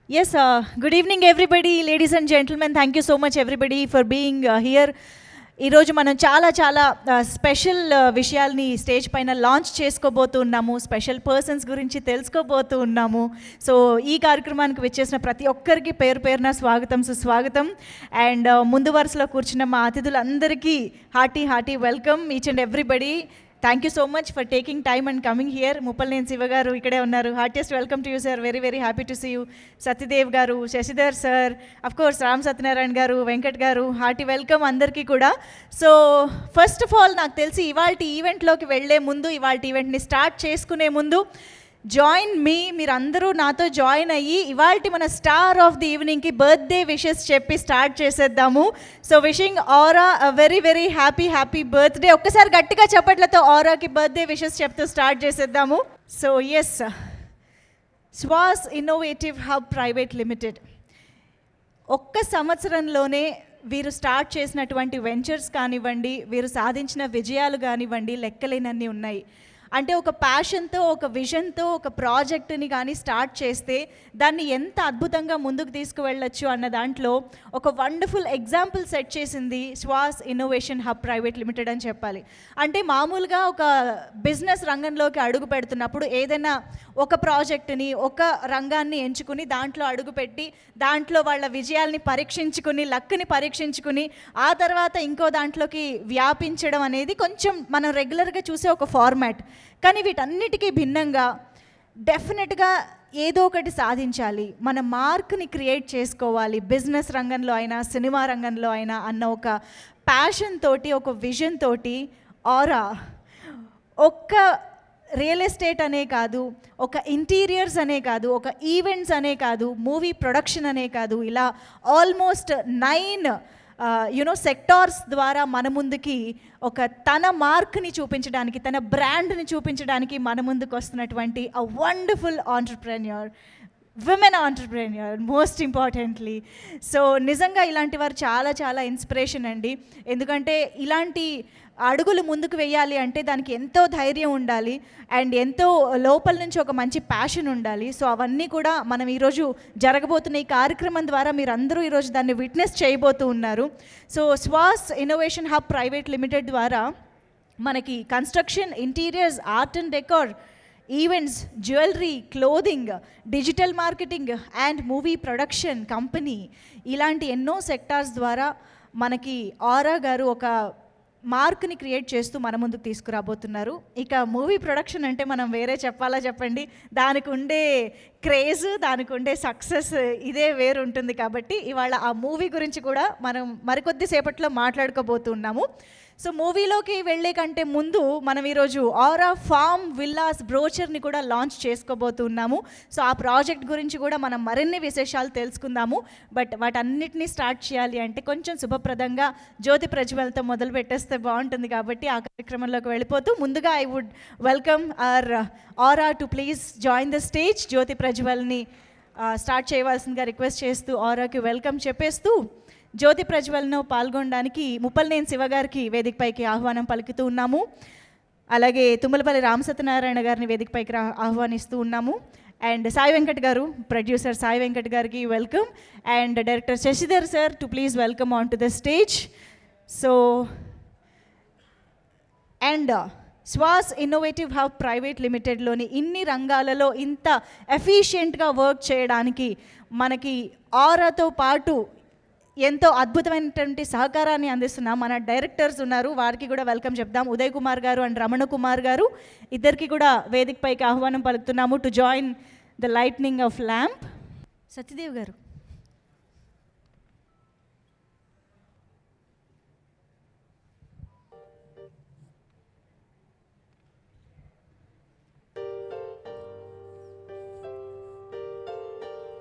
Yes, good evening, everybody, ladies and gentlemen. Thank you so much, everybody, for being here. ఈరోజు మనం చాలా special విషయాల్ని stage పైన launch చేసుకోబోతున్నాము. Special persons గురించి తెలుసుకోబోతూ ఉన్నాము. సో ఈ కార్యక్రమానికి వచ్చేసిన ప్రతి ఒక్కరికి పేరు పేరున స్వాగతం, సుస్వాగతం. అండ్ ముందు వరుసలో కూర్చున్న మా అతిథులందరికీ hearty welcome each and everybody. Thank you so much for taking time and coming here. Muppalaneni Shiva garu ఇక్కడే ఉన్నారు. Heartiest welcome to you sir. Very happy to see you. Satyadev garu, Shashidhar sir, of course Ram Satyanarayana garu, Venkat గారు, హార్టీ వెల్కమ్ అందరికీ కూడా. సో ఫస్ట్ ఆఫ్ ఆల్ నాకు తెలిసి ఇవాళ ఈవెంట్లోకి వెళ్ళే ముందు, ఇవాళ ఈవెంట్ని స్టార్ట్ చేసుకునే ముందు జాయిన్ మీ, మీరందరూ నాతో జాయిన్ అయ్యి ఇవాళ మన స్టార్ ఆఫ్ ది ఈవినింగ్కి బర్త్డే విషెస్ చెప్పి స్టార్ట్ చేసేద్దాము. So wishing Aara a very happy birthday. ఒక్కసారి గట్టిగా చెప్పట్లతో ఆరాకి బర్త్డే విషెస్ చెప్తూ స్టార్ట్ చేసేద్దాము. So yes, Swas Innovative Hub Private Limited ఒక్క సంవత్సరంలోనే వీరు స్టార్ట్ చేసినటువంటి వెంచర్స్ కానివ్వండి, వీరు సాధించిన విజయాలు కానివ్వండి, లెక్కలేనన్నీ ఉన్నాయి. అంటే ఒక ప్యాషన్తో, ఒక విజన్తో ఒక ప్రాజెక్టుని కానీ స్టార్ట్ చేస్తే దాన్ని ఎంత అద్భుతంగా ముందుకు తీసుకువెళ్ళచ్చు అన్న దాంట్లో ఒక వండర్ఫుల్ ఎగ్జాంపుల్ సెట్ చేసింది Shwas Innovation Hub Private limited అని చెప్పాలి. అంటే మామూలుగా ఒక బిజినెస్ రంగంలోకి అడుగు పెడుతున్నప్పుడు ఏదైనా ఒక ప్రాజెక్టుని, ఒక రంగాన్ని ఎంచుకుని దాంట్లో అడుగుపెట్టి దాంట్లో వాళ్ళ విజయాల్ని పరీక్షించుకుని, లక్ని పరీక్షించుకుని ఆ తర్వాత ఇంకో దాంట్లోకి వ్యాపించడం అనేది కొంచెం మనం రెగ్యులర్గా చూసే ఒక ఫార్మాట్. కానీ వీటన్నిటికీ భిన్నంగా డెఫినెట్గా ఏదో ఒకటి సాధించాలి, మన మార్క్ని క్రియేట్ చేసుకోవాలి, బిజినెస్ రంగంలో అయినా సినిమా రంగంలో అయినా అన్న ఒక ప్యాషన్ తోటి, ఒక విజన్ తోటి ఆరా ఒక్క రియల్ ఎస్టేట్ అనే కాదు, ఒక ఇంటీరియర్స్ అనే కాదు, ఒక ఈవెంట్స్ అనే కాదు, మూవీ ప్రొడక్షన్ అనే కాదు, ఇలా ఆల్మోస్ట్ 9 సెక్టార్స్ ద్వారా మన ముందుకి ఒక తన మార్క్ని చూపించడానికి, తన బ్రాండ్ని చూపించడానికి మన ముందుకు వస్తున్నటువంటి a wonderful entrepreneur, women entrepreneur most importantly. So నిజంగా ఇలాంటి వారు చాలా ఇన్స్పిరేషన్ అండి. ఎందుకంటే ఇలాంటి అడుగులు ముందుకు వేయాలి అంటే దానికి ఎంతో ధైర్యం ఉండాలి అండ్ ఎంతో లోపల నుంచి ఒక మంచి ప్యాషన్ ఉండాలి. సో అవన్నీ కూడా మనం ఈరోజు జరగబోతున్న ఈ కార్యక్రమం ద్వారా మీరందరూ ఈరోజు దాన్ని విట్నెస్ చేయబోతూ ఉన్నారు. So Swas Innovation Hub Private Limited ద్వారా మనకి construction, interiors, art and decor, events, jewellery, clothing, digital marketing and movie production company, ఇలాంటి ఎన్నో సెక్టార్స్ ద్వారా మనకి ఆరా గారు ఒక మార్క్ని క్రియేట్ చేస్తూ మన ముందుకు తీసుకురాబోతున్నారు. ఇక మూవీ ప్రొడక్షన్ అంటే మనం వేరే చెప్పాలా చెప్పండి, దానికి ఉండే క్రేజ్, దానికి ఉండే సక్సెస్ ఇదే వేరు ఉంటుంది. కాబట్టి ఇవాళ ఆ మూవీ గురించి కూడా మనం మరికొద్ది సేపట్లో మాట్లాడుకోబోతున్నాము. సో మూవీలోకి వెళ్ళే కంటే ముందు మనం ఈరోజు ఆరా ఫామ్ విల్లాస్ బ్రోచర్ని కూడా లాంచ్ చేసుకోబోతున్నాము. సో ఆ ప్రాజెక్ట్ గురించి కూడా మనం మరిన్ని విశేషాలు తెలుసుకుందాము. బట్ వాటన్నిటినీ స్టార్ట్ చేయాలి అంటే కొంచెం శుభప్రదంగా జ్యోతి ప్రజ్వల్తో మొదలు పెట్టేస్తే బాగుంటుంది. కాబట్టి ఆ కార్యక్రమంలోకి వెళ్ళిపోతూ ముందుగా I would welcome our Aara to please join the stage. జ్యోతి ప్రజ్వల్ని స్టార్ట్ చేయవలసిందిగా రిక్వెస్ట్ చేస్తూ ఆరాకి వెల్కమ్ చెప్పేస్తూ జ్యోతి ప్రజ్వల్లో పాల్గొనడానికి ముప్పలనేని శివ గారికి వేదికపైకి ఆహ్వానం పలుకుతూ ఉన్నాము. అలాగే తుమ్మలపల్లి రామసత్యనారాయణ గారిని వేదికపైకి ఆహ్వానిస్తూ ఉన్నాము. అండ్ సాయి వెంకట్ గారు, ప్రొడ్యూసర్ సాయి వెంకట్ గారికి welcome. And director Shashidhar sir to please welcome on to the stage. So and Swas Innovative Hub Private లిమిటెడ్లోని ఇన్ని రంగాలలో ఇంత ఎఫిషియెంట్గా వర్క్ చేయడానికి మనకి ఆరాతో పాటు ఎంతో అద్భుతమైనటువంటి సహకారాన్ని అందిస్తున్న మన డైరెక్టర్స్ ఉన్నారు. వారికి కూడా వెల్కమ్ చెప్దాం. ఉదయ్ కుమార్ గారు అండ్ రమణ కుమార్ గారు, ఇద్దరికి కూడా వేదికపైకి ఆహ్వానం పలుకుతున్నాము to join the lightning of lamp. Satyadev garu,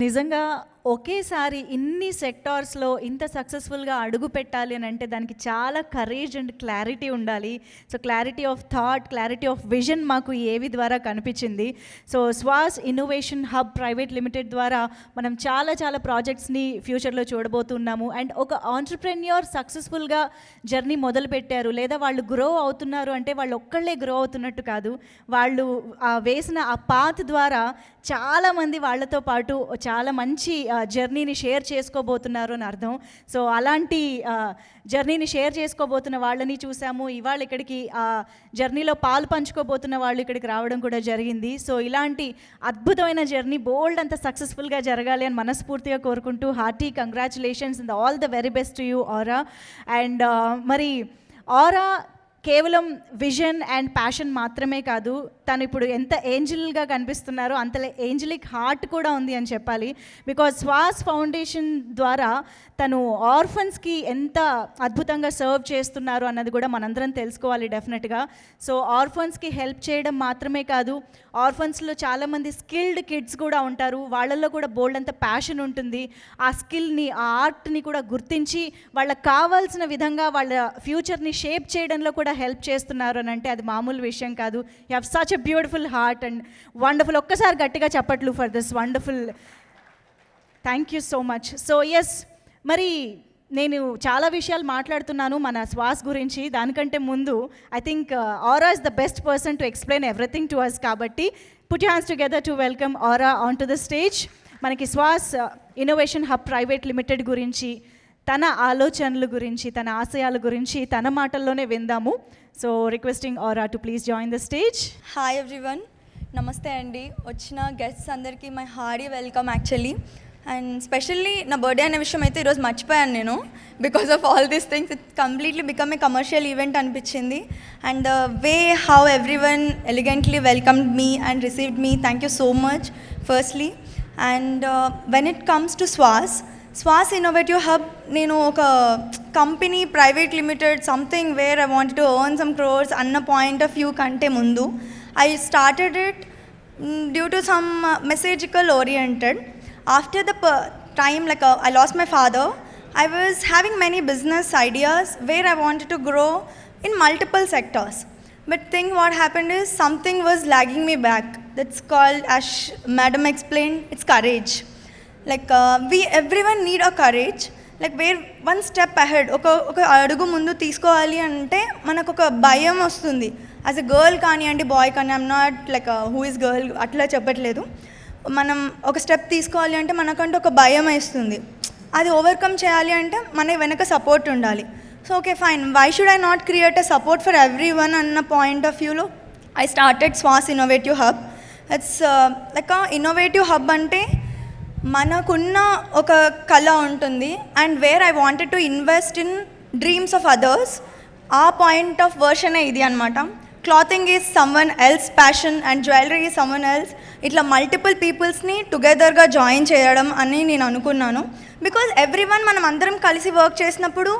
నిజంగా ఒకేసారి ఇన్ని సెక్టార్స్లో ఇంత సక్సెస్ఫుల్గా అడుగు పెట్టాలి అని అంటే దానికి చాలా కరేజ్ అండ్ క్లారిటీ ఉండాలి. So clarity of thought, clarity of vision మాకు ఏవి ద్వారా కనిపించింది. So Swas Innovation Hub Private Limited ద్వారా మనం చాలా చాలా ప్రాజెక్ట్స్ని ఫ్యూచర్లో చూడబోతున్నాము. అండ్ ఒక ఆంటర్ప్రెన్యూర్ సక్సెస్ఫుల్గా జర్నీ మొదలుపెట్టారు లేదా వాళ్ళు గ్రో అవుతున్నారు అంటే వాళ్ళు ఒక్కళ్ళే గ్రో అవుతున్నట్టు కాదు, వాళ్ళు వేసిన ఆ పాత్ ద్వారా చాలామంది వాళ్ళతో పాటు చాలా మంచి జర్నీని షేర్ చేసుకోబోతున్నారు అని అర్థం. సో అలాంటి జర్నీని షేర్ చేసుకోబోతున్న వాళ్ళని చూసాము. ఇవాళ ఇక్కడికి జర్నీలో పాలు పంచుకోబోతున్న వాళ్ళు ఇక్కడికి రావడం కూడా జరిగింది. సో ఇలాంటి అద్భుతమైన జర్నీ బోల్డ్ అంత సక్సెస్ఫుల్గా జరగాలి అని మనస్ఫూర్తిగా కోరుకుంటూ hearty congratulations and all the very best to you aura. And మరి ఆరా కేవలం విజన్ అండ్ ప్యాషన్ మాత్రమే కాదు, తను ఇప్పుడు ఎంత ఏంజిల్గా కనిపిస్తున్నారో అంతలే ఏంజిలిక్ హార్ట్ కూడా ఉంది అని చెప్పాలి. బికాజ్ శ్వాస్ ఫౌండేషన్ ద్వారా తను ఆర్ఫన్స్కి ఎంత అద్భుతంగా సర్వ్ చేస్తున్నారు అన్నది కూడా మనందరం తెలుసుకోవాలి డెఫినెట్గా. సో ఆర్ఫన్స్కి హెల్ప్ చేయడం మాత్రమే కాదు, ఆర్ఫన్స్లో చాలామంది స్కిల్డ్ కిడ్స్ కూడా ఉంటారు, వాళ్ళల్లో కూడా బోల్డ్ అంత ప్యాషన్ ఉంటుంది. ఆ స్కిల్ని, ఆ ఆర్ట్ని కూడా గుర్తించి వాళ్ళకి కావాల్సిన విధంగా వాళ్ళ ఫ్యూచర్ని షేప్ చేయడంలో కూడా హెల్ప్ చేస్తున్నారు అని అంటే అది మామూలు విషయం కాదు. You have such a beautiful heart and wonderful. ఒక్కసారి గట్టిగా చెప్పట్లు for this wonderful. Thank you so much. So yes, మరి నేను చాలా విషయాలు మాట్లాడుతున్నాను మన శ్వాస్ గురించి. దానికంటే ముందు I think Aara is the best person to explain everything to us. కాబట్టి put your hands together to welcome Aara on to the stage. మనకి Swas Innovation Hub Private Limited గురించి, తన ఆలోచనల గురించి, తన ఆశయాల గురించి తన మాటల్లోనే విందాము. So requesting Aara to please join the stage. Hi everyone, నమస్తే అండి. వచ్చిన గెస్ట్స్ అందరికీ my hearty welcome actually. And specially నా బర్త్డే అనే విషయం అయితే ఈరోజు మర్చిపోయాను నేను. Because of all these things it completely become a commercial event అనిపించింది. And the way how everyone elegantly welcomed me and received me, thank you so much firstly. And when it comes to Swas Innovative Hub, నేను ఒక company private limited something where I wanted to earn some crores అన్న point of view కంటే ముందు I started it due to some messagical oriented. After the time, like I lost my father, I was having many business ideas where I wanted to grow in multiple sectors. But thing what happened is something was lagging me back. That's called, as madam explained, it's courage. Like everyone need a courage. Like where one step ahead, ఒక అడుగు ముందు తీసుకోవాలి అంటే మనకు ఒక భయం వస్తుంది. As a girl కానివ్వండి, బాయ్ కానీ, I'm not like who is girl అట్లా చెప్పట్లేదు. మనం ఒక స్టెప్ తీసుకోవాలి అంటే మనకంటూ ఒక భయం వేస్తుంది. అది ఓవర్కమ్ చేయాలి అంటే మన వెనక సపోర్ట్ ఉండాలి. So okay fine, why should I not create a support for every one అన్న పాయింట్ ఆఫ్ వ్యూలో I started Swas Innovative Hub. It's like Innovative Hub అంటే మనకున్న ఒక కళ ఉంటుంది and where I wanted to invest in dreams of others. ఆ point of వర్షనే ఇది అనమాట. Clothing is someone else passion and jewellery is someone else. ఇట్లా మల్టిపుల్ పీపుల్స్ని టుగెదర్గా జాయిన్ చేయడం అని నేను అనుకున్నాను. బికాజ్ ఎవ్రీవన్ మనం అందరం కలిసి వర్క్ చేసినప్పుడు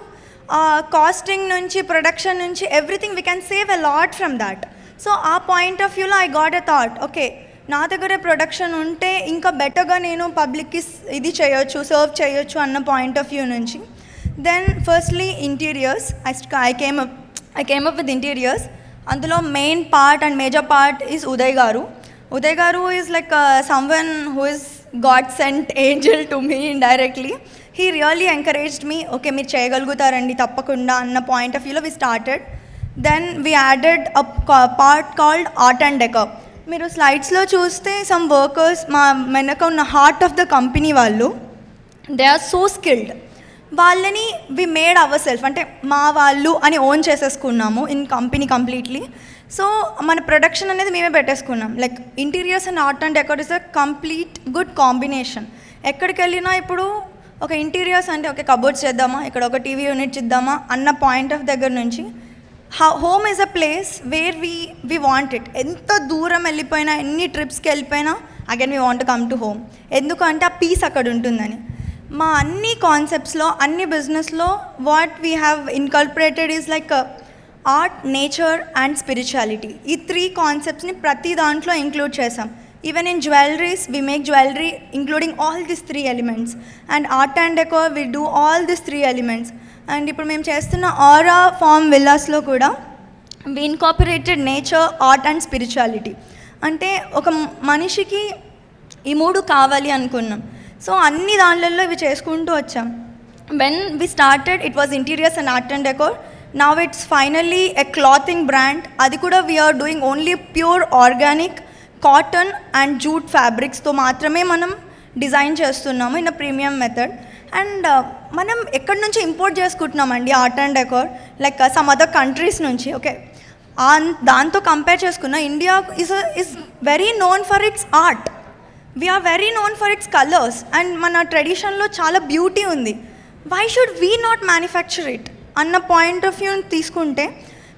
కాస్టింగ్ నుంచి, ప్రొడక్షన్ నుంచి, everything we can save a lot from that. So ఆ పాయింట్ ఆఫ్ వ్యూలో I got a thought, okay నా దగ్గరే ప్రొడక్షన్ ఉంటే ఇంకా బెటర్గా నేను పబ్లిక్కి ఇది చేయొచ్చు, సర్వ్ చేయొచ్చు అన్న పాయింట్ ఆఫ్ వ్యూ నుంచి. Then firstly interiors, I came up with interiors. అందులో main part and major part is Uday garu is like someone who is God sent angel to me indirectly. He really encouraged me, okay మీరు చేయగలుగుతారండి తప్పకుండా అన్న point of వ్యూలో we started. Then we added a part called art and decor. మీరు స్లైడ్స్లో చూస్తే some workers, మా వెనక ఉన్న హార్ట్ ఆఫ్ ద కంపెనీ వాళ్ళు, దే ఆర్ సో స్కిల్డ్. వాళ్ళని వి మేడ్ అవర్ సెల్ఫ్, అంటే మా వాళ్ళు అని ఓన్ చేసేసుకున్నాము ఇన్ కంపెనీ కంప్లీట్లీ. సో మన ప్రొడక్షన్ అనేది మేమే పెట్టేసుకున్నాం. Like interiors and art and decor is a complete good combination. ఎక్కడికి వెళ్ళినా ఇప్పుడు ఒక ఇంటీరియర్స్ అంటే ఓకే కబోర్డ్స్ చేద్దామా, ఇక్కడ ఒక టీవీ యూనిట్ ఇద్దామా అన్న పాయింట్ ఆఫ్ దగ్గర నుంచి home is a place where we want it. ఎంత దూరం వెళ్ళిపోయినా, ఎన్ని ట్రిప్స్కి వెళ్ళిపోయినా again we want come to home. ఎందుకంటే ఆ పీస్ అక్కడ ఉంటుందని. మా అన్ని కాన్సెప్ట్స్లో, అన్ని బిజినెస్లో what we have incorporated is like art, nature and spirituality. ఈ 3 కాన్సెప్ట్స్ని ప్రతి దాంట్లో ఇంక్లూడ్ చేసాం. Even in jewelries, we make jewelry including all these three elements. And art and decor, we do all these three elements. And ఇప్పుడు మేము చేస్తున్న ఆరా form విల్లాస్లో కూడా we incorporated nature, art and spirituality. అంటే ఒక మనిషికి ఈ మూడు కావాలి అనుకున్నాం. సో అన్ని దానిలలో ఇవి చేసుకుంటూ వచ్చాం. When we started, it was interiors and art and decor. Now it's finally a clothing brand. అది కూడా we are doing only pure organic cotton and jute fabrics తో మాత్రమే మనం డిజైన్ చేస్తున్నాము in a premium method. And మనం ఎక్కడి నుంచి import చేసుకుంటున్నామండి art and decor, like some other countries నుంచి. ఓకే, దాంతో కంపేర్ చేసుకున్న India is very known for its art. We are very known for its colours and మన ట్రెడిషన్లో చాలా బ్యూటీ ఉంది. Why should we not manufacture it అన్న point of view తీసుకుంటే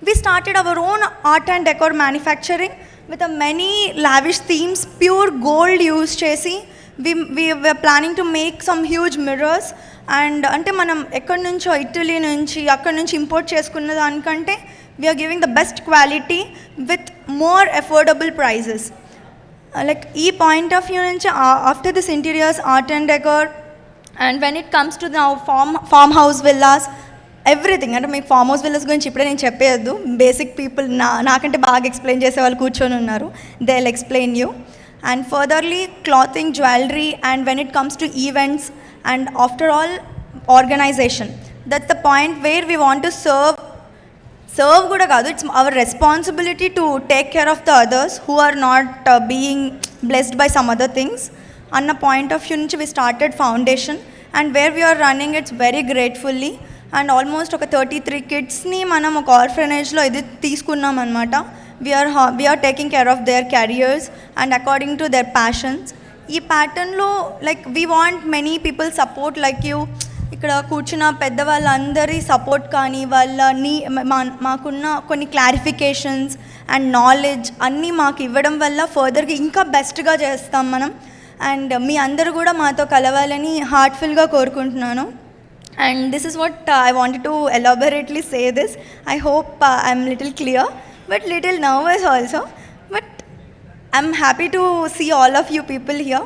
we started our own art and decor manufacturing with a many lavish themes, pure gold use chesi. We were planning to make some huge mirrors. And ante manam ekkadi nuncho Italy nunchi akkadi nunchi import cheskunna danikante we are giving the best quality with more affordable prices. Like ee point of view nunchi after this interiors, art and decor, and when it comes to now farmhouse villas, everything. అంటే మీకు farm house villas గురించి ఇప్పుడే నేను చెప్పేయద్దు, basic people నాకంటే బాగా explain చేసే వాళ్ళు కూర్చొని ఉన్నారు, they will explain you. And furtherly clothing, jewellery, and when it comes to events and after all organisation, that's the point where we want to serve కూడా కాదు, it's our responsibility to take care of the others who are not being blessed by some other things అన్న point of view నుంచి we started foundation. And where we're running it's very gratefully. And almost ఒక 33 కిడ్స్ని మనం ఒక ఆర్ఫనేజ్లో ఇది తీసుకున్నాం అనమాట. We're taking care of their careers and according to their passions. ఈ ప్యాటర్న్లో like we want many people support like you. ఇక్కడ కూర్చున్న పెద్దవాళ్ళందరి సపోర్ట్ కానీ మాకున్న కొన్ని క్లారిఫికేషన్స్ అండ్ నాలెడ్జ్ అన్నీ మాకు ఇవ్వడం వల్ల ఫర్దర్గా ఇంకా బెస్ట్గా చేస్తాం మనం. అండ్ మీ అందరూ కూడా మాతో కలవాలని హార్ట్ఫుల్గా కోరుకుంటున్నాను. And this is what I wanted to elaborately say this. I hope I'm little clear, but little nervous also. But I'm happy to see all of you people here.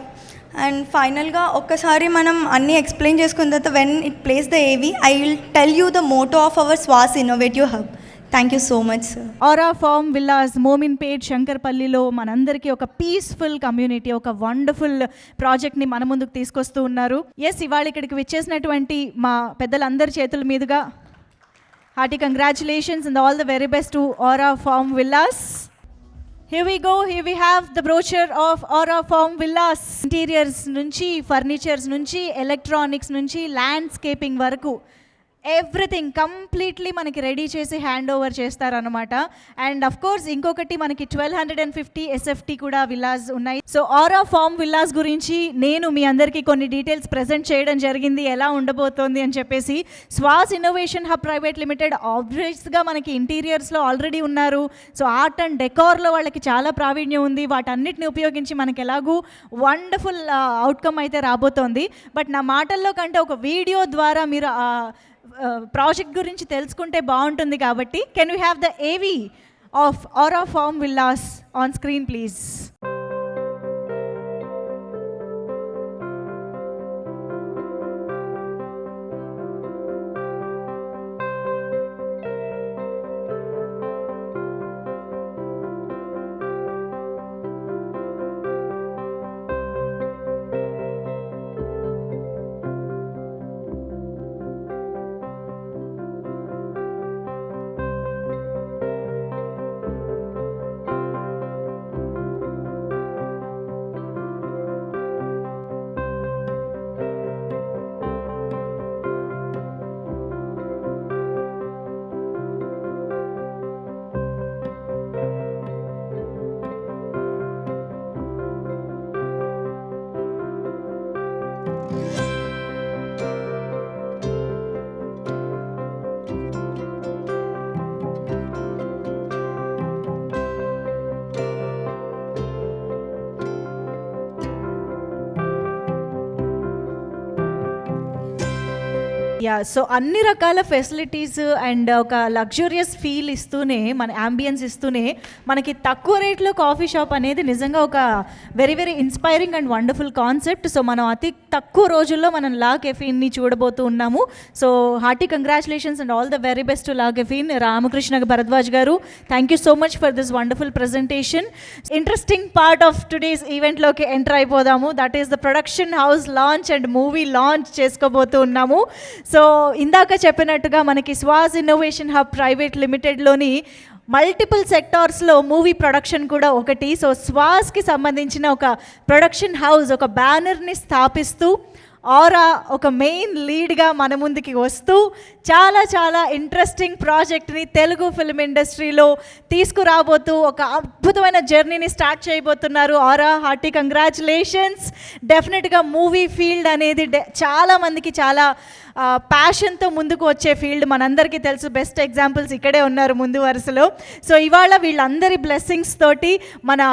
And finally, okkasari manam anni explain cheskunna tarvata when it plays the AV, I will tell you the motto of our Swas Innovative Hub. Thank you so much sir. Aara form villas Mominpet శంకర్పల్లిలో మనందరికీ ఒక peaceful community, ఒక wonderful ప్రాజెక్ట్ని మన ముందుకు తీసుకొస్తూ ఉన్నారు. Yes, ఇవాళ ఇక్కడికి విచ్చేసినటువంటి మా పెద్దలందరి చేతుల మీదుగా hearty congratulations and all the very best to Aura form Villas. Here we go, here we have the brochure of Aura Farm Villas. Interiors నుంచి, ఫర్నిచర్స్ నుంచి, ఎలక్ట్రానిక్స్ నుంచి, ల్యాండ్స్కేపింగ్ వరకు ఎవ్రీథింగ్ కంప్లీట్లీ మనకి రెడీ చేసి హ్యాండ్ ఓవర్ చేస్తారనమాట. And of course ఇంకొకటి మనకి 1250 SFT కూడా విల్లాస్ ఉన్నాయి. సో ఆరా ఫామ్ విల్లాస్ గురించి నేను మీ అందరికీ కొన్ని డీటెయిల్స్ ప్రజెంట్ చేయడం జరిగింది, ఎలా ఉండబోతోంది అని చెప్పేసి. స్వాస్ ఇన్నోవేషన్ హబ్ ప్రైవేట్ లిమిటెడ్ ఆబ్వియస్గా మనకి ఇంటీరియర్స్లో ఆల్రెడీ ఉన్నారు. సో ఆర్ట్ అండ్ డెకార్లో వాళ్ళకి చాలా ప్రావీణ్యం ఉంది. వాటన్నిటిని ఉపయోగించి మనకి ఎలాగూ వండర్ఫుల్ అవుట్కమ్ అయితే రాబోతోంది. బట్ నా మాటల్లో కంటే ఒక వీడియో ద్వారా మీరు ప్రాజెక్ట్ గురించి తెలుసుకుంటే బాగుంటుంది. కాబట్టి can you have the AV of Aura form Villas on screen please. Yeah, so అన్ని రకాల ఫెసిలిటీస్ అండ్ ఒక లగ్జూరియస్ ఫీల్ ఇస్తూనే, మన అంబియన్స్ ఇస్తూనే మనకి తక్కువ రేట్లో కాఫీ షాప్ అనేది నిజంగా ఒక very very inspiring and wonderful concept. So మనం అతి తక్కువ రోజుల్లో మనం లా కెఫీన్ని చూడబోతూ ఉన్నాము. So hearty congratulations and all the very best to La Caffeine. Ramakrishna Bharadwaj garu, thank you so much for this wonderful presentation. Interesting part of today's ఈవెంట్లోకి enter అయిపోదాము. That is the production house launch and movie launch చేసుకోబోతూ ఉన్నాము. So ఇందాక చెప్పినట్టుగా మనకి Swas Innovation Hub Private లిమిటెడ్లోని multiple సెక్టార్స్లో movie production కూడా ఒకటి. సో స్వాజ్కి సంబంధించిన ఒక ప్రొడక్షన్ హౌస్, ఒక బ్యానర్ని స్థాపిస్తూ ఆరా ఒక మెయిన్ లీడ్గా మన ముందుకి వస్తూ చాలా చాలా ఇంట్రెస్టింగ్ ప్రాజెక్ట్ని తెలుగు ఫిల్మ్ ఇండస్ట్రీలో తీసుకురాబోతూ ఒక అద్భుతమైన జర్నీని స్టార్ట్ చేయబోతున్నారు ఆరా. Hearty congratulations. డెఫినెట్గా మూవీ ఫీల్డ్ అనేది చాలామందికి చాలా ప్యాషన్తో ముందుకు వచ్చే ఫీల్డ్, మనందరికీ తెలుసు. బెస్ట్ ఎగ్జాంపుల్స్ ఇక్కడే ఉన్నారు ముందు వరుసలో. సో ఇవాళ వీళ్ళందరి బ్లెస్సింగ్స్ తోటి మన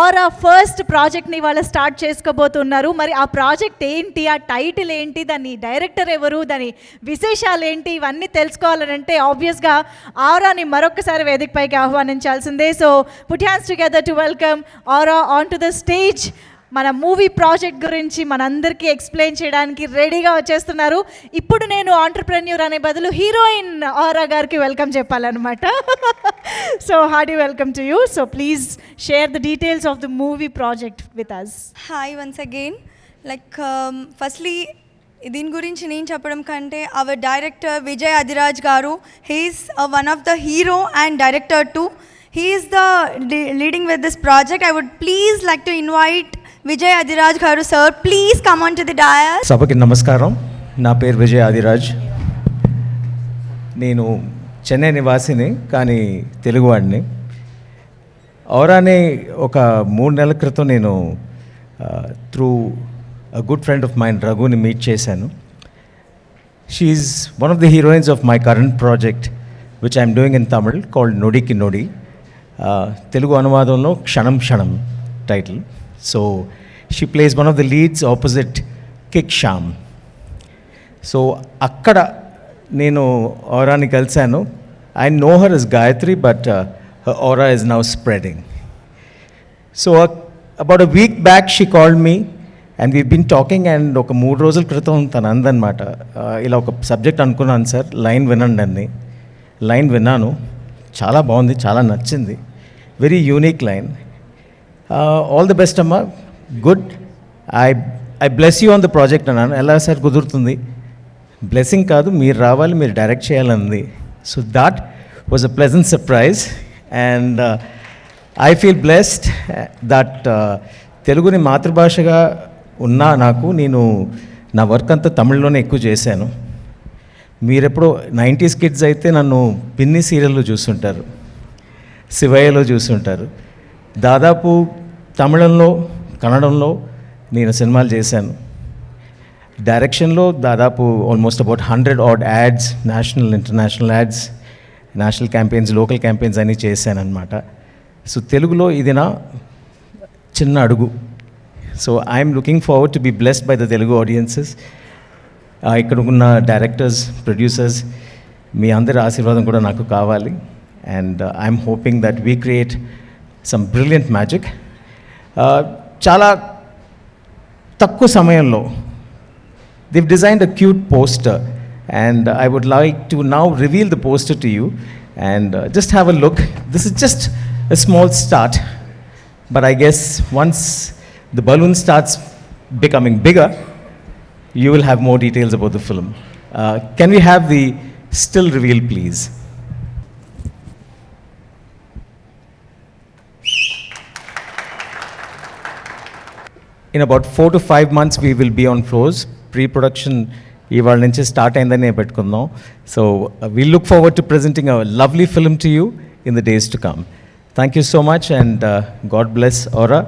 ఆరా ఫస్ట్ ప్రాజెక్ట్ని ఇవాళ స్టార్ట్ చేసుకోబోతున్నారు. మరి ఆ ప్రాజెక్ట్ ఏంటి, ఆ టైటిల్ ఏంటి, దాని డైరెక్టర్ ఎవరు, దాని విశేషాలు ఏంటి, ఇవన్నీ తెలుసుకోవాలంటే ఆబ్వియస్గా ఆరాని మరొకసారి వేదికపైకి ఆహ్వానించాల్సిందే. So put hands together to welcome Aara on to the stage. మన మూవీ ప్రాజెక్ట్ గురించి మనందరికీ ఎక్స్ప్లెయిన్ చేయడానికి రెడీగా వచ్చేస్తున్నారు. ఇప్పుడు నేను ఆంటర్ప్రెన్యూర్ అనే బదులు హీరోయిన్ ఆరా గారికి వెల్కమ్ చెప్పాలన్నమాట. So hearty welcome to you. So please share the details of the movie project with us. Hi once again. Firstly దీని గురించి నేను చెప్పడం కంటే hour director Vijay Adiraj garu, he's one of the hero and director too. He is the leading with this project. I would please like to invite Vijay Adiraj garu sir, please come on to the dais. సభకి నమస్కారం. నా పేరు విజయ్ ఆదిరాజ్. నేను చెన్నై నివాసిని, కానీ తెలుగువాడిని. ఔరాని ఒక 3 నెలల క్రితం నేను through a good friend of mind రఘుని మీట్ చేశాను. She is one of the heroines of my current project which I'm doing in Tamil called Nodiki Nodi. Telugu అనువాదంలో Kshanam Kshanam title. So she plays one of the leads opposite Kick Shyam. So అక్కడ నేను ఔరాని కలిశాను. I know her is Gayatri, but her aura is now spreading. So about a week back she called me and we been talking. And ఒక 3 రోజుల క్రితం తను అందనమాట, ఇలా ఒక సబ్జెక్ట్ అనుకున్నాను సార్, లైన్ వినండి అని. లైన్ విన్నాను, చాలా బాగుంది, చాలా నచ్చింది. Very unique line. All the best అమ్మా, good. I bless you on the project అన్నాను. ఎలా సార్ కుదురుతుంది? బ్లెస్సింగ్ కాదు, మీరు రావాలి, మీరు డైరెక్ట్ చేయాలన్నది. So that was a pleasant surprise. And I feel blessed that తెలుగుని మాతృభాషగా ఉన్నా నేను నా వర్క్ అంతా తమిళ్లోనే ఎక్కువ చేశాను. మీరెప్పుడో 90s కిడ్స్ అయితే నన్ను పిన్ని సీరియల్లో చూస్తుంటారు, శివయ్యలో చూస్తుంటారు. దాదాపు తమిళంలో, కన్నడంలో నేను సినిమాలు చేశాను. డైరెక్షన్లో దాదాపు almost about 100 odd ads, national international ads, national campaigns, local campaigns అన్నీ చేశాను అనమాట. సో తెలుగులో ఇది నా చిన్న అడుగు. So I'm looking forward to be blessed by the Telugu audiences. ఇక్కడ ఉన్న డైరెక్టర్స్, ప్రొడ్యూసర్స్, మీ అందరి ఆశీర్వాదం కూడా నాకు కావాలి. And I'm hoping that we create some brilliant magic. చాలా తక్కువ సమయంలో they've designed a cute poster, and I would like to now reveal the poster to you and just have a look. This is just a small start, but I guess once the balloon starts becoming bigger, you will have more details about the film. Can we have the still reveal, please? In about 4 to 5 months, we will be on floors. Pre-production ఇవాళ నుంచి start అయిందని పెట్టుకుందాం. So we look forward to presenting a lovely film to you in the days to come. Thank you so much, and God bless Aura,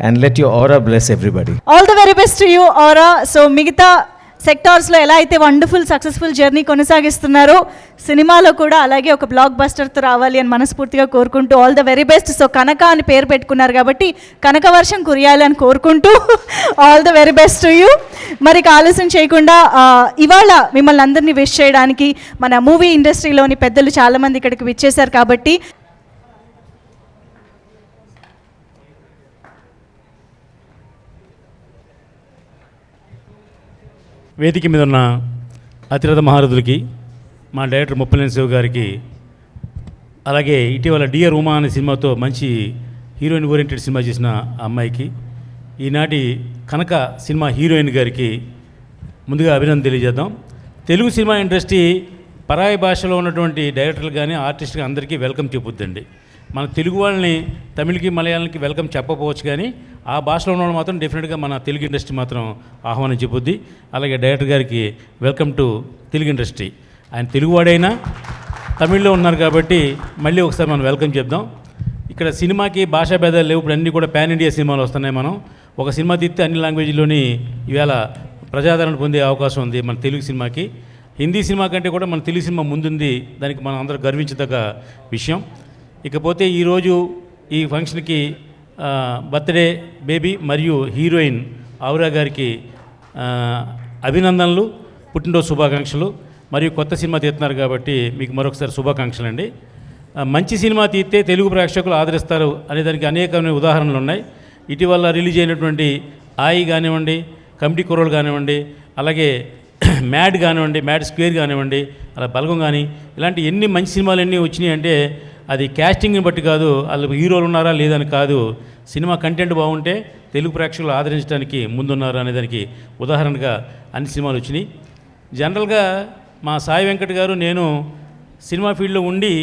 and let your aura bless everybody. All the very best to you aura. So మిగతా సెక్టార్స్లో ఎలా అయితే wonderful successful journey కొనసాగిస్తున్నారో సినిమాలో కూడా అలాగే ఒక black బస్టర్తో రావాలి అని మనస్ఫూర్తిగా కోరుకుంటూ all the very best. So Kanaka అని పేరు పెట్టుకున్నారు కాబట్టి కనక వర్షం కురియాలి అని కోరుకుంటూ all the very best to you. మరి ఆలస్యం చేయకుండా ఇవాళ మిమ్మల్ని అందరినీ విష్ చేయడానికి మన మూవీ ఇండస్ట్రీలోని పెద్దలు చాలామంది ఇక్కడికి విచ్చేశారు కాబట్టి వేదిక మీద ఉన్న అతిరథ మహారథులకి, మా డైరెక్టర్ ముప్పలేని శివ గారికి, అలాగే ఇటీవల డియర్ ఉమా అనే సినిమాతో మంచి హీరోయిన్ ఓరియంటెడ్ సినిమా చేసిన అమ్మాయికి, ఈనాటి కనక సినిమా హీరోయిన్ గారికి ముందుగా అభినందన తెలియజేద్దాం. తెలుగు సినిమా ఇండస్ట్రీ పరాయి భాషలో ఉన్నటువంటి డైరెక్టర్లు కానీ ఆర్టిస్ట్గా అందరికీ వెల్కమ్ చెప్పుద్దండి. మన తెలుగు వాళ్ళని తమిళకి మలయాళంకి వెల్కమ్ చెప్పకపోవచ్చు, కానీ ఆ భాషలో ఉన్న వాళ్ళు మాత్రం డెఫినెట్గా మన తెలుగు ఇండస్ట్రీ మాత్రం ఆహ్వానం చెప్పుద్ది. అలాగే డైరెక్టర్ గారికి వెల్కమ్ టు తెలుగు ఇండస్ట్రీ. ఆయన తెలుగువాడైనా తమిళ్లో ఉన్నారు కాబట్టి మళ్ళీ ఒకసారి మనం వెల్కమ్ చెప్దాం. ఇక్కడ సినిమాకి భాషా భేదాలు లేవు. ఇప్పుడు అన్నీ కూడా పాన్ ఇండియా సినిమాలు వస్తున్నాయి. మనం ఒక సినిమా తీస్తే అన్ని లాంగ్వేజ్లోని ఈవేళ ప్రజాదరణ పొందే అవకాశం ఉంది మన తెలుగు సినిమాకి. హిందీ సినిమా కంటే కూడా మన తెలుగు సినిమా ముందుంది. దానికి మనం అందరూ గర్వించదగ్గ విషయం. ఇకపోతే ఈరోజు ఈ ఫంక్షన్కి బర్త్డే బేబీ మరియు హీరోయిన్ ఔరా గారికి అభినందనలు, పుట్టినరోజు శుభాకాంక్షలు. మరియు కొత్త సినిమా తీస్తున్నారు కాబట్టి మీకు మరొకసారి శుభాకాంక్షలు అండి. మంచి సినిమా తీస్తే తెలుగు ప్రేక్షకులు ఆదరిస్తారు అనేదానికి అనేకమైన ఉదాహరణలు ఉన్నాయి. ఇటీవల రిలీజ్ అయినటువంటి ఆయి కానివ్వండి, కమిటీ కుర్రోలు కానివ్వండి, అలాగే మ్యాడ్ కానివ్వండి, మ్యాడ్ స్క్వేర్ కానివ్వండి, అలా బలగం కానీ ఇలాంటి ఎన్ని మంచి సినిమాలు ఎన్ని వచ్చినాయి అంటే అది క్యాస్టింగ్ని బట్టి కాదు, వాళ్ళు హీరోలు ఉన్నారా లేదని కాదు, సినిమా కంటెంట్ బాగుంటే తెలుగు ప్రేక్షకులు ఆదరించడానికి ముందున్నారు అనేదానికి ఉదాహరణగా అన్ని సినిమాలు వచ్చినాయి. జనరల్గా మా సాయి వెంకట్ గారు నేను సినిమా ఫీల్డ్లో ఉండి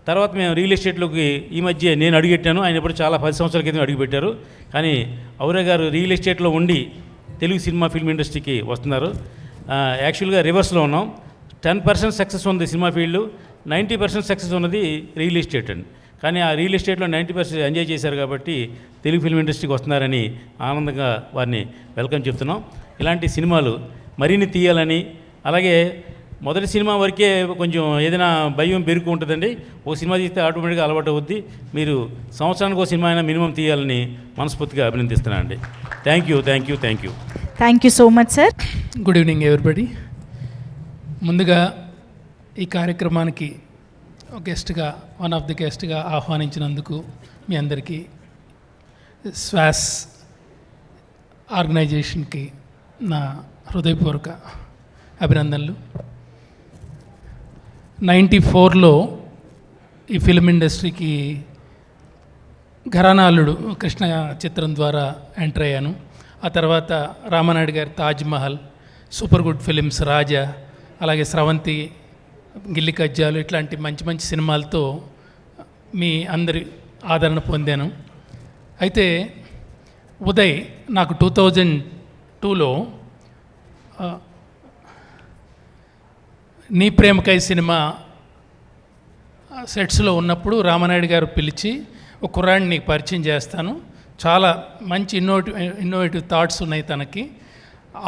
తర్వాత మేము రియల్ ఎస్టేట్లోకి ఈ మధ్య నేను అడుగుపెట్టాను. ఆయన ఇప్పుడు చాలా 10 సంవత్సరాల క్రితం అడుగుపెట్టారు. కానీ ఔరా గారు రియల్ ఎస్టేట్లో ఉండి తెలుగు సినిమా ఫిల్మ్ ఇండస్ట్రీకి వస్తున్నారు. యాక్చువల్గా రివర్స్లో ఉన్నాం. 10% సక్సెస్ ఉంది సినిమా ఫీల్డ్, 90% సక్సెస్ ఉన్నది రియల్ ఎస్టేట్ అండి. కానీ ఆ రియల్ ఎస్టేట్లో 90% ఎంజాయ్ చేశారు కాబట్టి తెలుగు ఫిల్మ్ ఇండస్ట్రీకి వస్తున్నారని ఆనందంగా వారిని వెల్కమ్ చెప్తున్నాం. ఇలాంటి సినిమాలు మరిన్ని తీయాలని, అలాగే మొదటి సినిమా వరకే కొంచెం ఏదైనా భయం పెరుగు ఉంటుందండి. ఒక సినిమా తీస్తే ఆటోమేటిక్గా అలవాటు అవుద్ది. మీరు సంవత్సరానికి ఒక సినిమా అయినా మినిమం తీయాలని మనస్ఫూర్తిగా అభినందిస్తున్నాను అండి. Thank you thank you thank you thank you so much sir. Good evening everybody. ముందుగా ఈ కార్యక్రమానికి గెస్ట్గా వన్ ఆఫ్ ది గెస్ట్గా ఆహ్వానించినందుకు మీ అందరికీ శ్వాస్ ఆర్గనైజేషన్కి నా హృదయపూర్వక అభినందనలు. 94లో ఈ ఫిల్మ్ ఇండస్ట్రీకి ఘరానాలుడు కృష్ణ చిత్రం ద్వారా ఎంటర్ అయ్యాను. ఆ తర్వాత రామానాయుడు గారి Taj Mahal, Super Good Films Raja, అలాగే స్రవంతి, గిల్లి కజ్జాలు ఇట్లాంటి మంచి మంచి సినిమాలతో మీ అందరి ఆదరణ పొందాను. అయితే ఉదయ్ నాకు 2002లో నీ ప్రేమకై సినిమా సెట్స్లో ఉన్నప్పుడు రామానాయుడు గారు పిలిచి ఒక కుర్రాడిని నీకు పరిచయం చేస్తాను, చాలా మంచి ఇన్నోవేటివ్ థాట్స్ ఉన్నాయి తనకి,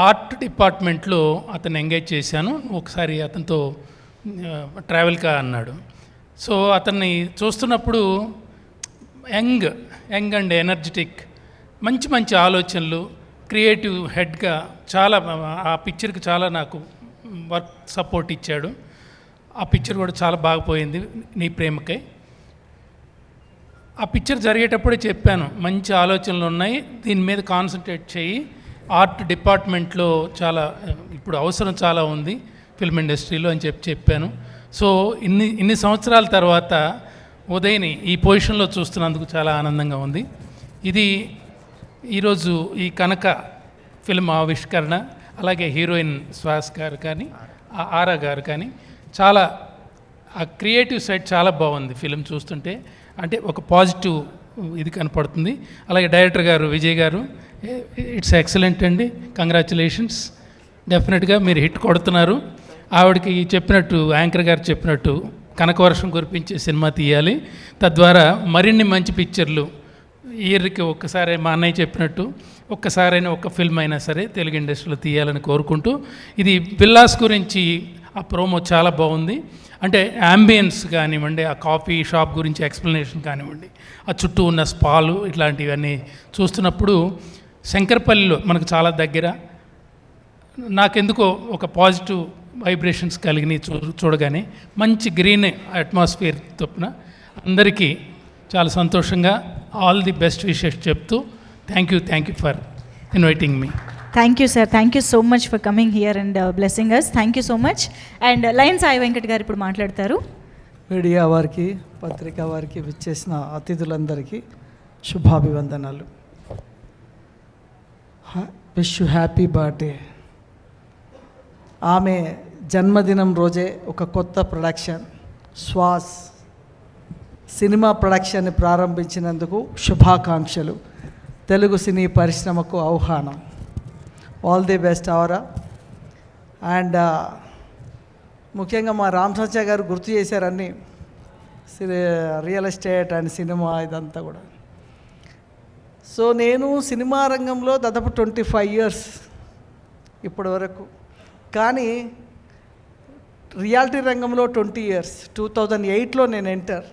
ఆర్ట్ డిపార్ట్మెంట్లో అతను ఎంగేజ్ చేశాను, ఒకసారి అతనితో ట్రావెల్కా అన్నాడు. సో అతన్ని చూస్తున్నప్పుడు యంగ్ అండ్ ఎనర్జెటిక్, మంచి మంచి ఆలోచనలు, క్రియేటివ్ హెడ్గా చాలా ఆ పిక్చర్కి చాలా నాకు వర్క్ సపోర్ట్ ఇచ్చాడు. ఆ పిక్చర్ కూడా చాలా బాగుపోయింది నీ ప్రేమకై. ఆ పిక్చర్ జరిగేటప్పుడే చెప్పాను, మంచి ఆలోచనలు ఉన్నాయి, దీని మీద కాన్సన్ట్రేట్ చేయి, ఆర్ట్ డిపార్ట్మెంట్లో చాలా ఇప్పుడు అవసరం చాలా ఉంది ఫిల్మ్ ఇండస్ట్రీలో అని చెప్పాను. సో ఇన్ని సంవత్సరాల తర్వాత ఉదయ్ని ఈ పొజిషన్లో చూస్తున్నందుకు చాలా ఆనందంగా ఉంది. ఇది ఈరోజు ఈ కనక ఫిల్మ్ ఆవిష్కరణ, అలాగే హీరోయిన్ శ్వాస్ గారు కానీ ఆరా గారు కానీ చాలా ఆ క్రియేటివ్ సైడ్ చాలా బాగుంది ఫిలిం చూస్తుంటే, అంటే ఒక పాజిటివ్ ఇది కనపడుతుంది. అలాగే డైరెక్టర్ గారు విజయ్ గారు, ఇట్స్ ఎక్సలెంట్ అండి, కంగ్రాచులేషన్స్, డెఫినెట్గా మీరు హిట్ కొడుతున్నారు. ఆవిడకి చెప్పినట్టు యాంకర్ గారు చెప్పినట్టు కనకవర్షం కురిపించే సినిమా తీయాలి, తద్వారా మరిన్ని మంచి పిక్చర్లు ఇయర్కి ఒక్కసారి మా అన్నయ్య చెప్పినట్టు ఒక్కసారైనా ఒక్క ఫిల్మ్ అయినా సరే తెలుగు ఇండస్ట్రీలో తీయాలని కోరుకుంటూ, ఇది విల్లాస్ గురించి ఆ ప్రోమో చాలా బాగుంది. అంటే యాంబియన్స్ కానివ్వండి, ఆ కాఫీ షాప్ గురించి ఎక్స్ప్లెనేషన్ కానివ్వండి, ఆ చుట్టూ ఉన్న స్పాలు ఇట్లాంటివన్నీ చూస్తున్నప్పుడు శంకరపల్లిలో మనకు చాలా దగ్గర, నాకెందుకో ఒక పాజిటివ్ వైబ్రేషన్స్ కలిగినాయి చూడగానే. మంచి గ్రీన్ అట్మాస్ఫియర్ తప్పున అందరికీ చాలా సంతోషంగా ఆల్ ది బెస్ట్ విషెస్ చెప్తూ thank you for inviting me. Thank you sir, thank you so much for coming here and blessing us. Thank you so much. And lion Sai Venkat garu ఇప్పుడు మాట్లాడతారు. Media వారికి, పత్రికా వారికి, విచ్చేసిన అతిథులందరికీ శుభాభివందనాలు. Wish you happy birthday. ఆమె జన్మదినం రోజే ఒక కొత్త ప్రొడక్షన్ శ్వాస్ సినిమా ప్రొడక్షన్ని ప్రారంభించినందుకు శుభాకాంక్షలు. తెలుగు సినీ పరిశ్రమకు ఆహ్వానం. All the best Aara. And ముఖ్యంగా మా రామ్ సత్య గారు గుర్తు చేశారని రియల్ ఎస్టేట్ అండ్ సినిమా ఇదంతా కూడా. సో నేను సినిమా రంగంలో దాదాపు 25 years ఇప్పటి వరకు, కానీ రియాలిటీ రంగంలో 20 years. 2008లో నేను ఎంటర్.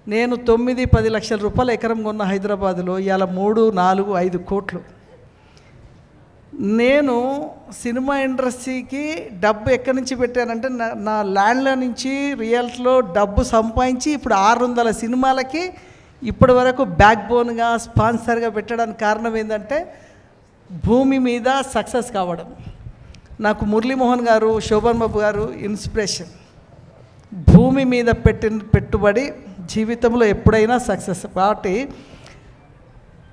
నేను 9-10 లక్షల రూపాయల ఎకరం కొన్న హైదరాబాద్లో ఇవాళ 3, 4, 5 కోట్లు. నేను సినిమా ఇండస్ట్రీకి డబ్బు ఎక్కడి నుంచి పెట్టానంటే నా ల్యాండ్ల నుంచి రియల్స్లో డబ్బు సంపాదించి ఇప్పుడు 600 సినిమాలకి ఇప్పటి వరకు బ్యాక్ బోన్గా స్పాన్సర్గా పెట్టడానికి కారణం ఏంటంటే భూమి మీద సక్సెస్ కావడం. నాకు మురళీమోహన్ గారు, శోభన్ బాబు గారు ఇన్స్పిరేషన్. భూమి మీద పెట్టిన పెట్టుబడి జీవితంలో ఎప్పుడైనా సక్సెస్. కాబట్టి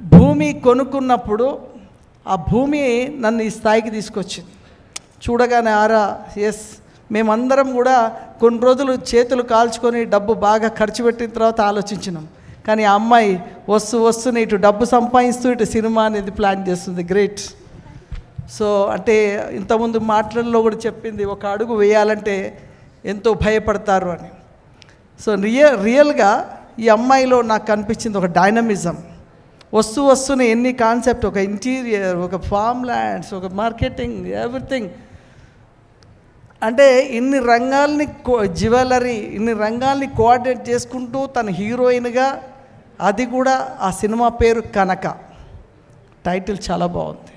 భూమి కొనుక్కున్నప్పుడు ఆ భూమి నన్ను ఈ స్థాయికి తీసుకొచ్చింది. చూడగానే ఎస్, మేమందరం కూడా కొన్ని రోజులు చేతులు కాల్చుకొని డబ్బు బాగా ఖర్చు పెట్టిన తర్వాత ఆలోచించినాం. కానీ ఆ అమ్మాయి వస్తూనే ఇటు డబ్బు సంపాదిస్తూ ఇటు సినిమా అనేది ప్లాన్ చేస్తుంది. గ్రేట్. సో అంటే ఇంతకుముందు మాటల్లో కూడా చెప్పింది, ఒక అడుగు వేయాలంటే ఎంతో భయపడతారు అని. సో రియల్గా ఈ అమ్మాయిలో నాకు కనిపించింది ఒక డైనమిజం. వస్తూనే ఎన్ని కాన్సెప్ట్, ఒక ఇంటీరియర్, ఒక ఫామ్ ల్యాండ్స్, ఒక మార్కెటింగ్, ఎవ్రీథింగ్. అంటే ఇన్ని రంగాల్ని జ్యువెలరీ, ఇన్ని రంగాల్ని కోఆర్డినేట్ చేసుకుంటూ తన హీరోయిన్గా, అది కూడా ఆ సినిమా పేరు కనక. టైటిల్ చాలా బాగుంది.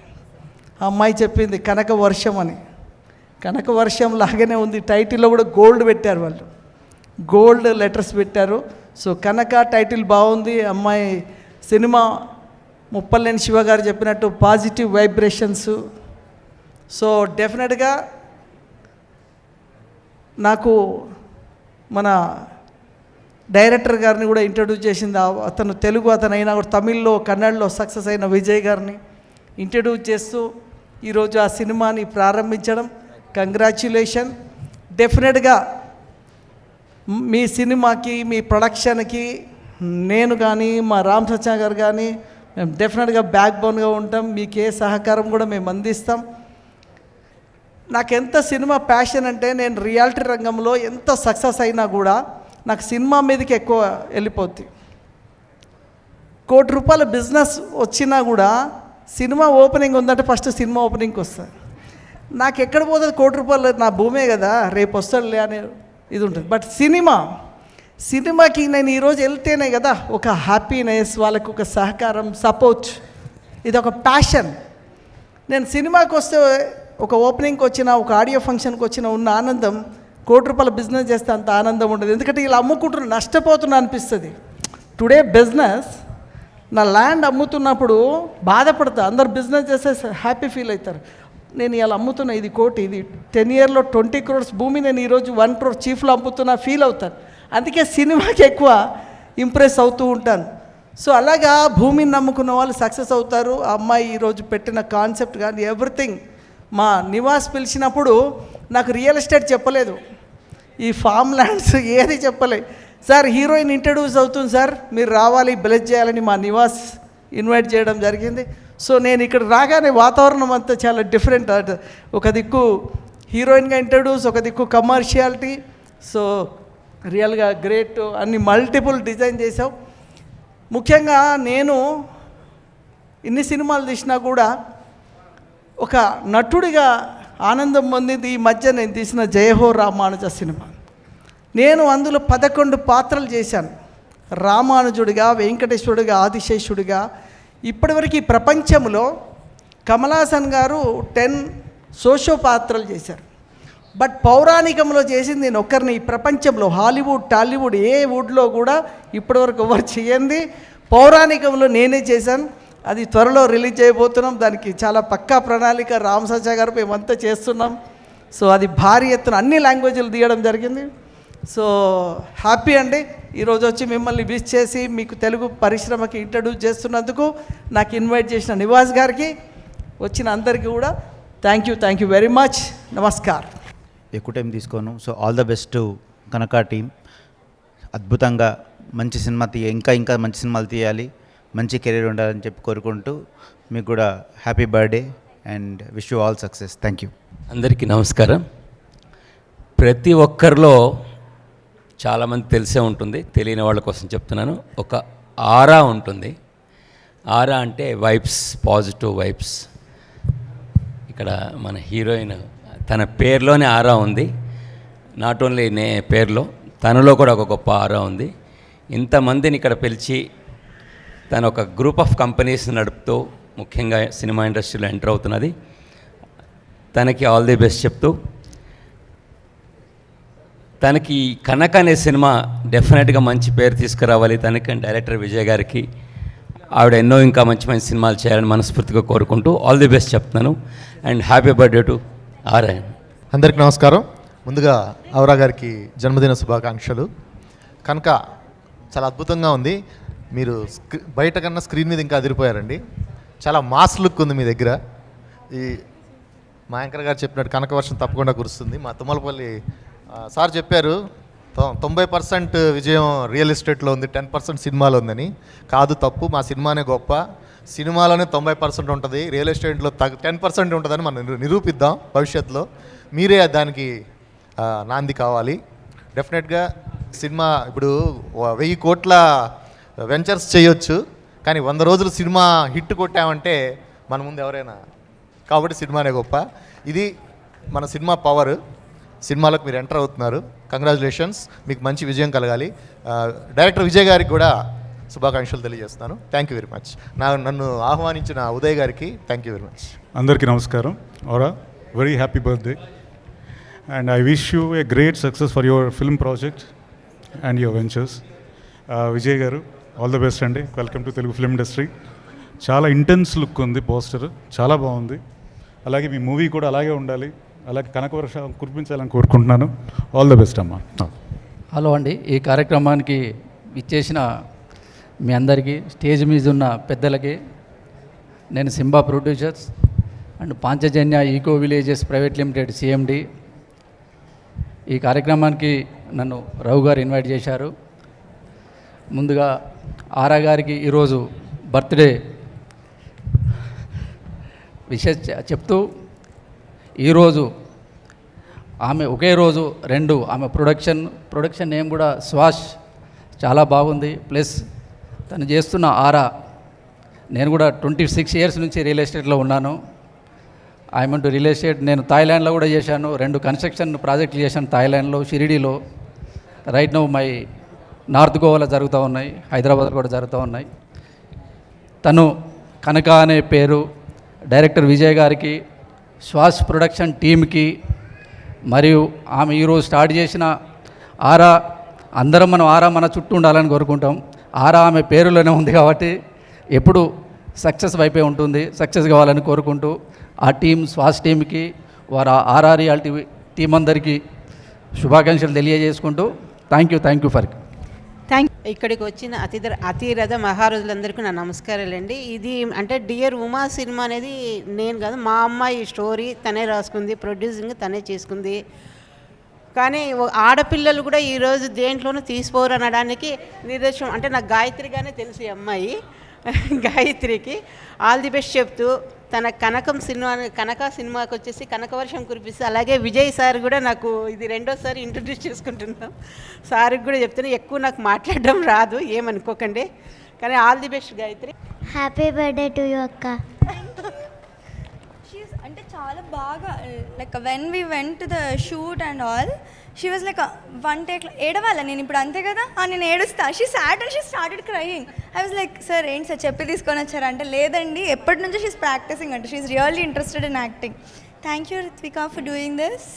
ఆ అమ్మాయి చెప్పింది కనక వర్షం అని. కనక వర్షం లాగానే ఉంది. టైటిల్లో కూడా గోల్డ్ పెట్టారు, వాళ్ళు గోల్డ్ లెటర్స్ పెట్టారు. సో కనక టైటిల్ బాగుంది. అమ్మాయి సినిమా ముప్పలేని శివ గారు చెప్పినట్టు పాజిటివ్ వైబ్రేషన్స్. సో డెఫినెట్గా నాకు మన డైరెక్టర్ గారిని కూడా ఇంట్రడ్యూస్ చేసింది. అతను తెలుగు అతనైనా కూడా తమిళ్లో, కన్నడలో సక్సెస్ అయిన విజయ్ గారిని ఇంట్రడ్యూస్ చేస్తూ ఈరోజు ఆ సినిమాని ప్రారంభించడం. కంగ్రాచ్యులేషన్. డెఫినెట్గా మీ సినిమాకి, మీ ప్రొడక్షన్కి నేను కానీ, మా రామ్ సత్య గారు కానీ మేము డెఫినెట్గా బ్యాక్ బోన్గా ఉంటాం. మీకు ఏ సహకారం కూడా మేము అందిస్తాం. నాకెంత సినిమా ప్యాషన్ అంటే, నేను రియాలిటీ రంగంలో ఎంత సక్సెస్ అయినా కూడా నాకు సినిమా మీదకి ఎక్కువ వెళ్ళిపోద్ది. ₹1 కోటి బిజినెస్ వచ్చినా కూడా సినిమా ఓపెనింగ్ ఉందంటే ఫస్ట్ సినిమా ఓపెనింగ్కి వస్తుంది. నాకు ఎక్కడ పోతుంది ₹1 కోటి, నా భూమే కదా, రేపు వస్తాడులే అనే ఇది ఉంటుంది. బట్ సినిమాకి నేను ఈరోజు వెళ్తేనే కదా ఒక హ్యాపీనెస్, వాళ్ళకు ఒక సహకారం, సపోర్ట్, ఇది ఒక ప్యాషన్. నేను సినిమాకి వస్తే, ఒక ఓపెనింగ్కి వచ్చిన, ఒక ఆడియో ఫంక్షన్కి వచ్చిన ఉన్న ఆనందం ₹1 కోటి బిజినెస్ చేస్తే అంత ఆనందం ఉండదు. ఎందుకంటే ఇలా అమ్ముకుంటున్నా, నష్టపోతున్నా అనిపిస్తుంది. టుడే బిజినెస్, నా ల్యాండ్ అమ్ముతున్నప్పుడు బాధపడతా. అందరు బిజినెస్ చేస్తే హ్యాపీ ఫీల్ అవుతారు. నేను ఇలా అమ్ముతున్నా, ఇది కోటి, ఇది 10 yearsలో 20 crores భూమి నేను ఈరోజు 1 crore చీఫ్లో అమ్ముతున్నా ఫీల్ అవుతాను. అందుకే సినిమాకి ఎక్కువ ఇంప్రెస్ అవుతూ ఉంటాను. సో అలాగా భూమిని నమ్ముకున్న వాళ్ళు సక్సెస్ అవుతారు. ఆ అమ్మాయి ఈరోజు పెట్టిన కాన్సెప్ట్ కానీ ఎవ్రీథింగ్. మా నివాస్ పిలిచినప్పుడు నాకు రియల్ ఎస్టేట్ చెప్పలేదు, ఈ ఫామ్ ల్యాండ్స్ ఏది చెప్పలేదు. సార్ హీరోయిన్ ఇంట్రడ్యూస్ అవుతుంది సార్, మీరు రావాలి, బ్లెస్ చేయాలని మా నివాస్ ఇన్వైట్ చేయడం జరిగింది. సో నేను ఇక్కడ రాగానే వాతావరణం అంతా చాలా డిఫరెంట్. ఒక దిక్కు హీరోయిన్గా ఇంట్రడ్యూస్, ఒక దిక్కు కమర్షియాలిటీ. సో రియల్గా గ్రేట్. అన్ని మల్టిపుల్ డిజైన్ చేసావు. ముఖ్యంగా నేను ఇన్ని సినిమాలు తీసినా కూడా ఒక నటుడిగా ఆనందం పొందింది ఈ మధ్య నేను తీసిన జయహో రామానుజ సినిమా. నేను అందులో 11 పాత్రలు చేశాను. రామానుజుడిగా, వెంకటేశ్వరుడిగా, ఆదిశేషుడిగా. ఇప్పటివరకు ఈ ప్రపంచంలో కమలాసన్ గారు 10 సోషో పాత్రలు చేశారు. బట్ పౌరాణికంలో చేసింది నేను ఒక్కరిని ఈ ప్రపంచంలో హాలీవుడ్, టాలీవుడ్ ఏ వుడ్లో కూడా ఇప్పటివరకు ఎవరు చేయండి. పౌరాణికంలో నేనే చేశాను. అది త్వరలో రిలీజ్ చేయబోతున్నాం. దానికి చాలా పక్కా ప్రణాళిక రామ్ సచా గారు మేమంతా చేస్తున్నాం. సో అది భారీ ఎత్తున అన్ని లాంగ్వేజ్లు తీయడం జరిగింది. సో హ్యాపీ అండి ఈరోజు వచ్చి మిమ్మల్ని విష్ చేసి మీకు తెలుగు పరిశ్రమకి ఇంట్రడ్యూస్ చేస్తున్నందుకు, నాకు ఇన్వైట్ చేసిన నివాస్ గారికి, వచ్చిన అందరికీ కూడా thank you very much. Namaskar. ఎక్కువ టైం తీసుకోను. So all the best to Kanaka team. అద్భుతంగా మంచి సినిమా ఇంకా మంచి సినిమాలు తీయాలి, మంచి కెరీర్ ఉండాలని చెప్పి కోరుకుంటూ మీకు కూడా happy birthday and wish you all success. Thank you. అందరికీ నమస్కారం. ప్రతి ఒక్కరిలో చాలామంది తెలిసే ఉంటుంది, తెలియని వాళ్ళ కోసం చెప్తున్నాను. ఒక ఆరా ఉంటుంది. ఆరా అంటే వైబ్స్, పాజిటివ్ వైబ్స్. ఇక్కడ మన హీరోయిన్ తన పేరులోనే ఆరా ఉంది. నాట్ ఓన్లీ పేరులో, తనలో కూడా ఒక గొప్ప ఆరా ఉంది. ఇంతమందిని ఇక్కడ పిలిచి తను ఒక గ్రూప్ ఆఫ్ కంపెనీస్ నడుపుతూ ముఖ్యంగా సినిమా ఇండస్ట్రీలో ఎంటర్ అవుతున్నది. తనకి ఆల్ ది బెస్ట్ చెప్తూ, తనకి కనక అనే సినిమా డెఫినెట్గా మంచి పేరు తీసుకురావాలి తనకి. డైరెక్టర్ విజయ్ గారికి, ఆవిడ ఎన్నో ఇంకా మంచి మంచి సినిమాలు చేయాలని మనస్ఫూర్తిగా కోరుకుంటూ ఆల్ ది బెస్ట్ చెప్తున్నాను. And happy birthday to R I N. అందరికీ నమస్కారం. ముందుగా ఔరా గారికి జన్మదిన శుభాకాంక్షలు. కనుక చాలా అద్భుతంగా ఉంది. మీరు బయట కన్నా స్క్రీన్ మీద ఇంకా అదిరిపోయారండి. చాలా మాస్ లుక్ ఉంది మీ దగ్గర. ఈ మా యాంకర్ గారు చెప్పినట్టు కనక వర్షం తప్పకుండా కురుస్తుంది. మా తుమ్మలపల్లి సార్ చెప్పారు 90% విజయం రియల్ ఎస్టేట్లో ఉంది, 10% సినిమాలో ఉందని. కాదు, తప్పు. మా సినిమానే గొప్ప. సినిమాలోనే 90% ఉంటుంది, రియల్ ఎస్టేట్లో 10% ఉంటుందని మనం నిరూపిద్దాం భవిష్యత్తులో. మీరే దానికి నాంది కావాలి. డెఫినెట్గా సినిమా ఇప్పుడు 1000 కోట్ల వెంచర్స్ చేయొచ్చు, కానీ 100 రోజులు సినిమా హిట్ కొట్టామంటే మన ముందు ఎవరైనా. కాబట్టి సినిమానే గొప్ప. ఇది మన సినిమా పవర్. సినిమాలకు మీరు ఎంటర్ అవుతున్నారు. కంగ్రాచులేషన్స్, మీకు మంచి విజయం కలగాలి. డైరెక్టర్ విజయ్ గారికి కూడా శుభాకాంక్షలు తెలియజేస్తున్నాను. Thank you very much. నన్ను ఆహ్వానించిన ఉదయ్ గారికి థ్యాంక్ యూ వెరీ మచ్. అందరికీ నమస్కారం. ఔరా, very happy birthday and I wish you a great success for your film project and your ventures. Vijay garu, all the best అండి. Welcome to Telugu film industry. చాలా intense look ఉంది poster, చాలా బాగుంది. అలాగే మీ movie కూడా అలాగే ఉండాలి, అలాగే కనకవర్షం కురిపించాలని కోరుకుంటున్నాను. ఆల్ ద బెస్ట్ అమ్మా. హలో అండి, ఈ కార్యక్రమానికి ఇచ్చేసిన మీ అందరికీ, స్టేజ్ మీద ఉన్న పెద్దలకి, నేను Simba producers and Panchajanya eco villages private limited CMD. ఈ కార్యక్రమానికి నన్ను రావు గారు ఇన్వైట్ చేశారు. ముందుగా ఆరా గారికి ఈరోజు బర్త్డే విషయం చెప్తూ, ఈరోజు ఆమె ఒకే రోజు 2 ఆమె ప్రొడక్షన్ నేమ్ కూడా శ్వాస్ చాలా బాగుంది. ప్లస్ తను చేస్తున్న ఆరా, నేను కూడా 26 ఇయర్స్ నుంచి రియల్ ఎస్టేట్లో ఉన్నాను. I'm to real estate. నేను థాయిలాండ్లో కూడా చేశాను, 2 కన్స్ట్రక్షన్ ప్రాజెక్టులు చేశాను థాయిలాండ్లో, షిరిడీలో. రైట్ నౌ మై నార్త్ గోవాలో జరుగుతూ ఉన్నాయి, హైదరాబాద్లో కూడా జరుగుతూ ఉన్నాయి. తను కనక అనే పేరు డైరెక్టర్ విజయ్ గారికి, శ్వాస్ ప్రొడక్షన్ టీమ్కి, మరియు ఆమె ఈరోజు స్టార్ట్ చేసిన ఆరా, అందరం మనం ఆరా మన చుట్టూ ఉండాలని కోరుకుంటాం. ఆరా ఆమె పేరులోనే ఉంది కాబట్టి ఎప్పుడు సక్సెస్ వైపే ఉంటుంది. సక్సెస్ కావాలని కోరుకుంటూ ఆ టీం, శ్వాస్ టీంకి, వారు ఆరా రియాలిటీ టీం అందరికీ శుభాకాంక్షలు తెలియజేసుకుంటూ థ్యాంక్ యూ ఫర్. ఇక్కడికి వచ్చిన అతిరథ మహారాజులందరికీ నా నమస్కారాలండి. ఇది అంటే డియర్ ఉమా సినిమా అనేది నేను కాదు, మా అమ్మాయి స్టోరీ తనే రాసుకుంది, ప్రొడ్యూసింగ్ తనే చేసుకుంది. కానీ ఆడపిల్లలు కూడా ఈరోజు దేంట్లోనూ తీసిపోరు అనడానికి నిదర్శనం అంటే నాకు గాయత్రిగానే తెలుసు ఈ అమ్మాయి. గాయత్రికి ఆల్ ది బెస్ట్ చెప్తూ, తన కనక సినిమాకి వచ్చేసి కనకవర్షం కురిపిస్తే, అలాగే విజయ్ సార్ కూడా నాకు ఇది 2వ ఇంట్రడ్యూస్ చేసుకుంటున్నాం. సార్కి కూడా చెప్తున్నా, ఎక్కువ నాకు మాట్లాడడం రాదు, ఏమనుకోకండి. కానీ all the best Gayatri. Happy birthday to you అక్క. షీస్ అంటే చాలా బాగా like when we went to the shoot and all she was like one take ఏడవాలా నేను ఇప్పుడు అంతే కదా నేను ఏడుస్తా. She sad and she started crying. I was like sir ఏంటి సార్ చెప్పి తీసుకొని వచ్చారా అంటే లేదండి ఎప్పటి నుంచో షీస్ ప్రాక్టీసింగ్ అంటే she's really interested in acting. Thank you Ritvika for doing this.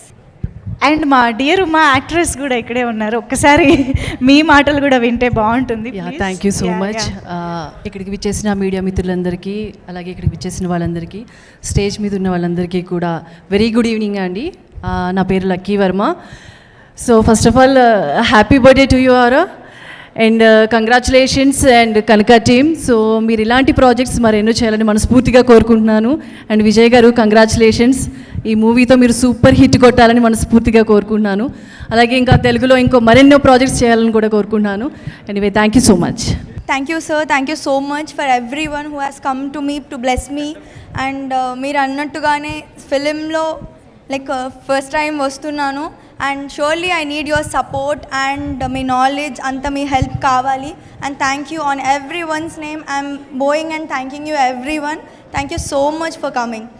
And మా డియర్ ఉమా యాక్ట్రెస్ కూడా ఇక్కడే ఉన్నారు, ఒక్కసారి మీ మాటలు కూడా వింటే బాగుంటుంది. Thank you so much. ఇక్కడికి విచ్చేసిన మీడియా మిత్రులందరికీ, అలాగే ఇక్కడికి విచ్చేసిన వాళ్ళందరికీ, స్టేజ్ మీద ఉన్న వాళ్ళందరికీ కూడా వెరీ గుడ్ ఈవినింగ్ అండి. నా పేరు lucky Varma. So first of all happy birthday to you aura and congratulations and Kanaka team. So మీరు ఇలాంటి ప్రాజెక్ట్స్ మరెన్నో చేయాలని మనస్ఫూర్తిగా కోరుకుంటున్నాను. అండ్ విజయ్ గారు కంగ్రాచులేషన్స్, ఈ మూవీతో మీరు సూపర్ హిట్ కొట్టాలని మనస్ఫూర్తిగా కోరుకుంటున్నాను. అలాగే ఇంకా తెలుగులో ఇంకో మరెన్నో ప్రాజెక్ట్స్ చేయాలని కూడా కోరుకుంటున్నాను. Anyway thank you so much. Thank you sir, thank you so much for every one who has come to me to bless me. And మీరు అన్నట్టుగానే ఫిలింలో లైక్ ఫస్ట్ టైం వస్తున్నాను and surely I need your support and me knowledge అంతా మీ help కావాలి. And thank you on every once name I'm Boeing and thanking you every one. Thank you so much for coming.